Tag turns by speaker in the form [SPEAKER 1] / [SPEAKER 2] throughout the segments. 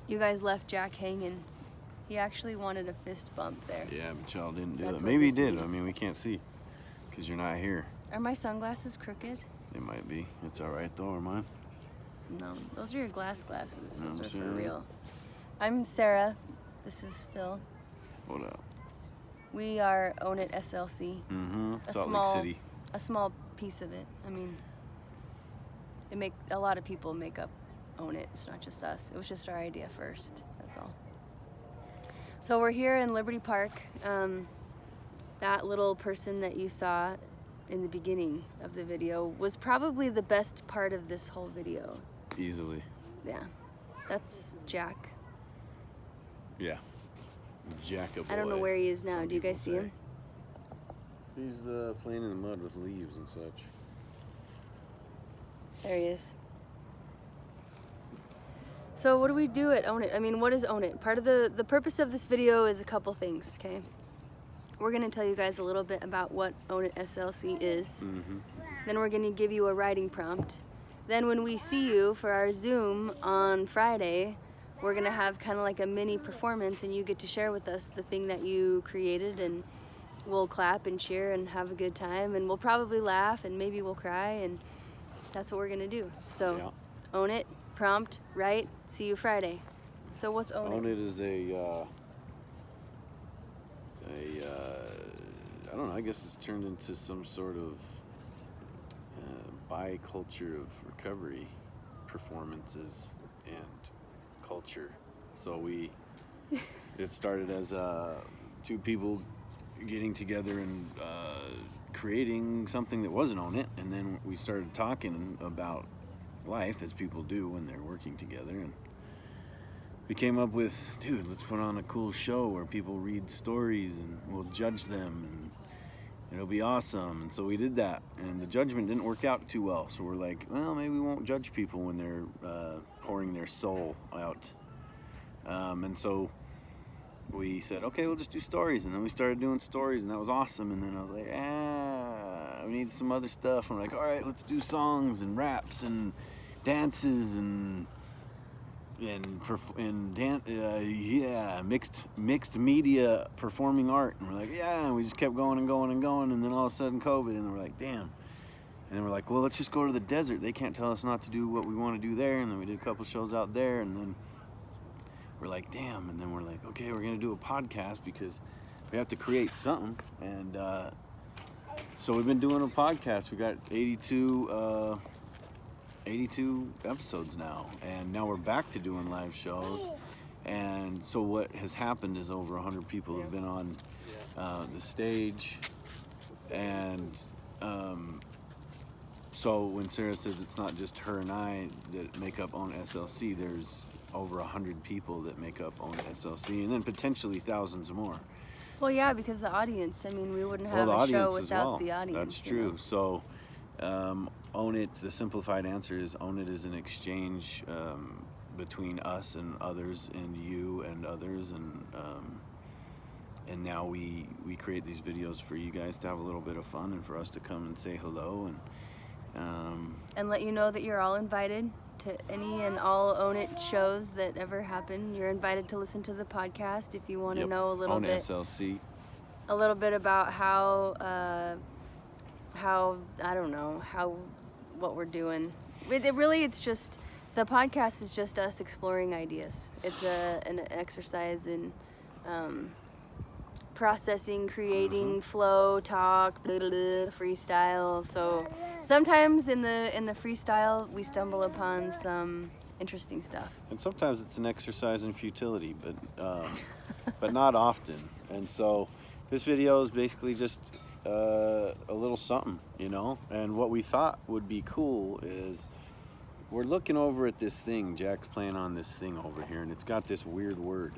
[SPEAKER 1] You guys left Jack hanging. He actually wanted a fist bump there.
[SPEAKER 2] Yeah, but y'all didn't do
[SPEAKER 1] That's
[SPEAKER 2] that.
[SPEAKER 1] what
[SPEAKER 2] Maybe he
[SPEAKER 1] this
[SPEAKER 2] did.
[SPEAKER 1] means.
[SPEAKER 2] I mean, we can't see because you're not here.
[SPEAKER 1] Are my sunglasses crooked?
[SPEAKER 2] They might be. It's all right though, or mine.
[SPEAKER 1] No, those are your glasses.
[SPEAKER 2] No,
[SPEAKER 1] Those are for
[SPEAKER 2] Sarah.
[SPEAKER 1] real. I'm Sarah. This is Phil.
[SPEAKER 2] What up?
[SPEAKER 1] We are Own It SLC.
[SPEAKER 2] Mm-hmm.
[SPEAKER 1] A
[SPEAKER 2] Salt
[SPEAKER 1] small-
[SPEAKER 2] Lake City.
[SPEAKER 1] A small piece of it. I mean, a lot of people make up Own It. It's not just us. It was just our idea first. That's all. So we're here in Liberty Park. That little person that you saw in the beginning of the video was probably the best part of this whole video.
[SPEAKER 2] Easily.
[SPEAKER 1] Yeah, that's Jack.
[SPEAKER 2] Yeah. Jack-a-boy.
[SPEAKER 1] I don't know where he is now.
[SPEAKER 2] some
[SPEAKER 1] Do you guys see
[SPEAKER 2] people
[SPEAKER 1] him?
[SPEAKER 2] say. He's playing in the mud with leaves and such.
[SPEAKER 1] There he is. So what do we do at Own It? I mean, what is Own It? Part of the purpose of this video is a couple things, okay? We're gonna tell you guys a little bit about what Own It SLC is.
[SPEAKER 2] Mm-hmm.
[SPEAKER 1] Then we're gonna give you a writing prompt. Then when we see you for our Zoom on Friday, we're gonna have kind of like a mini performance and you get to share with us the thing that you created, and we'll clap and cheer and have a good time, and we'll probably laugh and maybe we'll cry, and that's what we're gonna do. So
[SPEAKER 2] Yeah.
[SPEAKER 1] Own It, prompt, write, see you Friday. So what's Own
[SPEAKER 2] Own
[SPEAKER 1] It?
[SPEAKER 2] It is I don't know, I guess it's turned into some sort of bi-culture of recovery performances and culture. So it started as two people getting together and creating something that wasn't Own It, and then we started talking about life as people do when they're working together, and we came up with, dude, let's put on a cool show where people read stories and we'll judge them and it'll be awesome. And so we did that, and the judgment didn't work out too well, so we're like, well, maybe we won't judge people when they're pouring their soul out. And so we said, okay, we'll just do stories. And then we started doing stories, and that was awesome. And then I was like, we need some other stuff. And we're like, all right, let's do songs and raps and dances and mixed media performing art. And we're like, yeah, and we just kept going and going and going. And then all of a sudden COVID, and we're like, damn. And then we're like, well, let's just go to the desert. They can't tell us not to do what we want to do there. And then we did a couple shows out there, and then we're like, damn. And then we're like, okay, we're gonna do a podcast because we have to create something. And so we've been doing a podcast. We got 82 episodes now, and now we're back to doing live shows. And so what has happened is over 100 people have been on the stage, and so when Sarah says it's not just her and I that make up Own SLC, there's over 100 people that make up Own SLC, and then potentially thousands more.
[SPEAKER 1] Well, yeah, because the audience. I mean, we wouldn't have
[SPEAKER 2] the
[SPEAKER 1] a show
[SPEAKER 2] audience as
[SPEAKER 1] without
[SPEAKER 2] well.
[SPEAKER 1] the audience.
[SPEAKER 2] That's
[SPEAKER 1] you
[SPEAKER 2] true.
[SPEAKER 1] know?
[SPEAKER 2] So Own It, the simplified answer is Own It is an exchange between us and others, and you and others, and now we create these videos for you guys to have a little bit of fun, and for us to come and say hello,
[SPEAKER 1] and let you know that you're all invited to any and all Own It shows that ever happen. You're invited to listen to the podcast if you want to know a little
[SPEAKER 2] Own
[SPEAKER 1] bit.
[SPEAKER 2] SLC.
[SPEAKER 1] A little bit about how I don't know what we're doing. It's just, the podcast is just us exploring ideas. It's an exercise in processing, creating, flow, talk, blah, blah, blah, freestyle. So sometimes in the freestyle we stumble upon some interesting stuff.
[SPEAKER 2] And sometimes it's an exercise in futility, but not often. And so this video is basically just a little something, you know. And what we thought would be cool is we're looking over at this thing. Jack's playing on this thing over here, and it's got this weird word,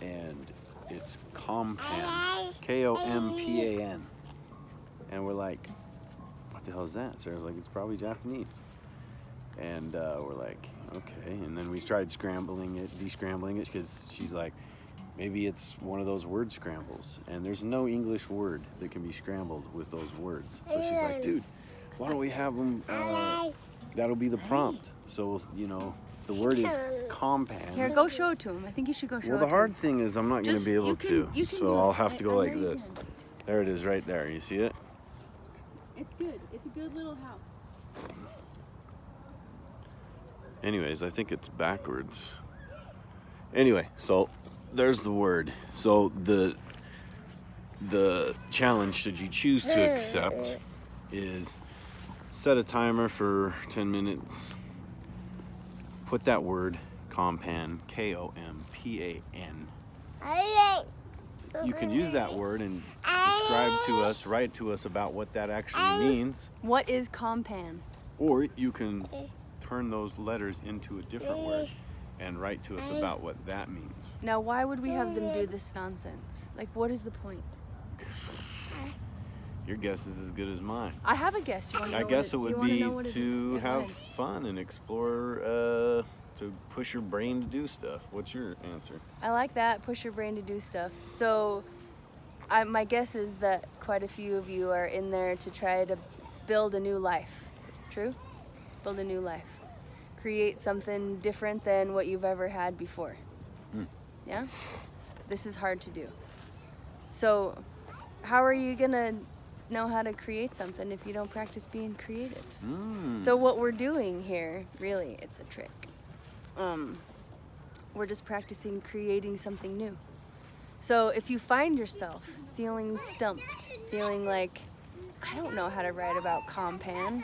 [SPEAKER 2] and it's Kompan, Kompan, and we're like, what the hell is that? Sarah's like, it's probably Japanese. And we're like, okay. And then we tried descrambling it, because she's like, maybe it's one of those word scrambles. And there's no English word that can be scrambled with those words. So she's like, dude, why don't we have them, that'll be the prompt. So, the word is compan.
[SPEAKER 1] Here, go show it to him. I think you should go show it to him.
[SPEAKER 2] Well, the hard thing is I'm not going to be able to.
[SPEAKER 1] You can
[SPEAKER 2] So I'll have to go like this.
[SPEAKER 1] Can.
[SPEAKER 2] There it is right there. You see it?
[SPEAKER 1] It's good. It's a good little house.
[SPEAKER 2] Anyways, I think it's backwards. Anyway, so there's the word. So the challenge, should you choose to accept, is set a timer for 10 minutes. Put that word, compan, Kompan. You can use that word and describe to us, write to us about what that actually means.
[SPEAKER 1] What is compan?
[SPEAKER 2] Or you can turn those letters into a different word and write to us about what that means.
[SPEAKER 1] Now, why would we have them do this nonsense? Like, what is the point?
[SPEAKER 2] Your guess is as good as mine.
[SPEAKER 1] I have a guess. Do you want to
[SPEAKER 2] I
[SPEAKER 1] know
[SPEAKER 2] guess it
[SPEAKER 1] do you
[SPEAKER 2] would
[SPEAKER 1] wanna
[SPEAKER 2] be
[SPEAKER 1] know what it is?
[SPEAKER 2] to
[SPEAKER 1] Yeah, go
[SPEAKER 2] have
[SPEAKER 1] ahead.
[SPEAKER 2] fun and explore, to push your brain to do stuff. What's your answer?
[SPEAKER 1] I like that. Push your brain to do stuff. So, my guess is that quite a few of you are in there to try to build a new life. True? Build a new life. Create something different than what you've ever had before. Yeah? This is hard to do. So, how are you gonna know how to create something if you don't practice being creative? So what we're doing here, really, it's a trick. We're just practicing creating something new. So if you find yourself feeling stumped, feeling like, I don't know how to write about compan,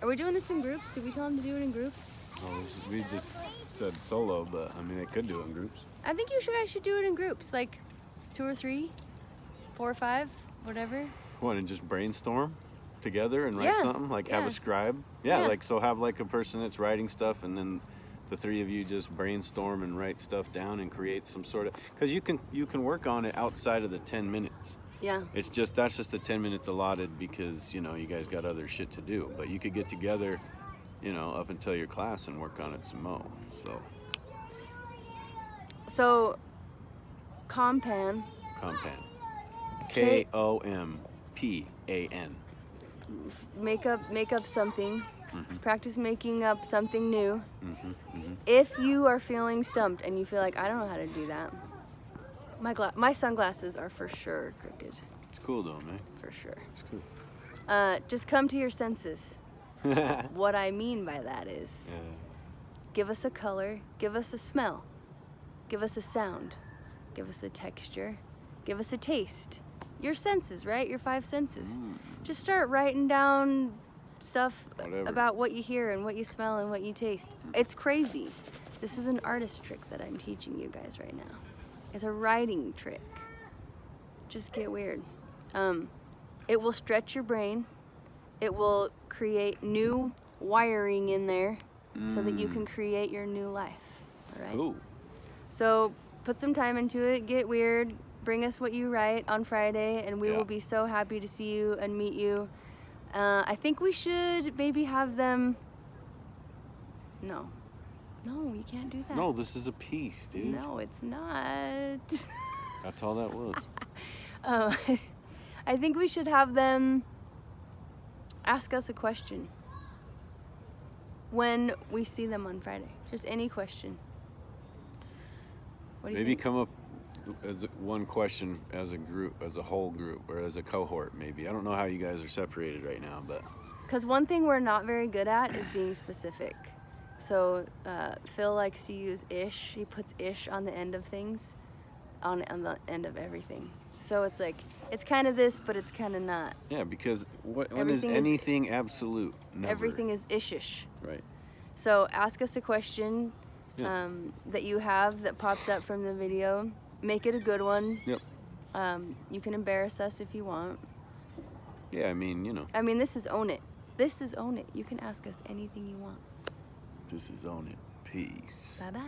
[SPEAKER 1] are we doing this in groups? Did we tell them to do it in groups?
[SPEAKER 2] Well, we just said solo, but I mean, they could do it in groups.
[SPEAKER 1] I think you guys should do it in groups, like 2 or 3, 4 or 5, whatever.
[SPEAKER 2] What, and just brainstorm together and write something? Like have a scribe? Yeah, like so have like a person that's writing stuff, and then the 3 of you just brainstorm and write stuff down and create some sort of, because you can work on it outside of the 10 minutes.
[SPEAKER 1] Yeah.
[SPEAKER 2] That's just the 10 minutes allotted because, you guys got other shit to do. But you could get together, up until your class and work on it some more.
[SPEAKER 1] So, compan.
[SPEAKER 2] Compan. Kompan.
[SPEAKER 1] Make up something. Practice making up something new.
[SPEAKER 2] Mm-hmm.
[SPEAKER 1] If you are feeling stumped and you feel like, I don't know how to do that, my sunglasses are for sure crooked.
[SPEAKER 2] It's cool though, man.
[SPEAKER 1] For sure.
[SPEAKER 2] It's cool.
[SPEAKER 1] Just come to your senses. What I mean by that is, give us a color, give us a smell, give us a sound, give us a texture, give us a taste. Your senses, right? Your 5 senses. Just start writing down stuff about what you hear and what you smell and what you taste. It's crazy. This is an artist trick that I'm teaching you guys right now. It's a writing trick. Just get weird. It will stretch your brain. It will create new wiring in there so that you can create your new life. All right?
[SPEAKER 2] Cool.
[SPEAKER 1] So put some time into it. Get weird. Bring us what you write on Friday, and we will be so happy to see you and meet you. I think we should maybe have them... No, you can't do that.
[SPEAKER 2] No, this is a piece, dude.
[SPEAKER 1] No, it's not.
[SPEAKER 2] That's all that was.
[SPEAKER 1] I think we should have them ask us a question when we see them on Friday. Just any question. What do you
[SPEAKER 2] Maybe
[SPEAKER 1] think?
[SPEAKER 2] come up as one question as a group, as a whole group, or as a cohort, maybe. I don't know how you guys are separated right now, but...
[SPEAKER 1] Because one thing we're not very good at is being specific. So Phil likes to use ish. He puts ish on the end of things, on the end of everything. So it's like, it's kind of this, but it's kind of not.
[SPEAKER 2] Yeah, because when is
[SPEAKER 1] Everything is-
[SPEAKER 2] anything absolute? Never.
[SPEAKER 1] Everything is ish-ish.
[SPEAKER 2] Right.
[SPEAKER 1] So ask us a question that you have that pops up from the video. Make it a good one.
[SPEAKER 2] Yep.
[SPEAKER 1] You can embarrass us if you want.
[SPEAKER 2] Yeah, I mean,
[SPEAKER 1] I mean, this is Own It. This is Own It. You can ask us anything you want.
[SPEAKER 2] This is Own It. Peace.
[SPEAKER 1] Bye-bye.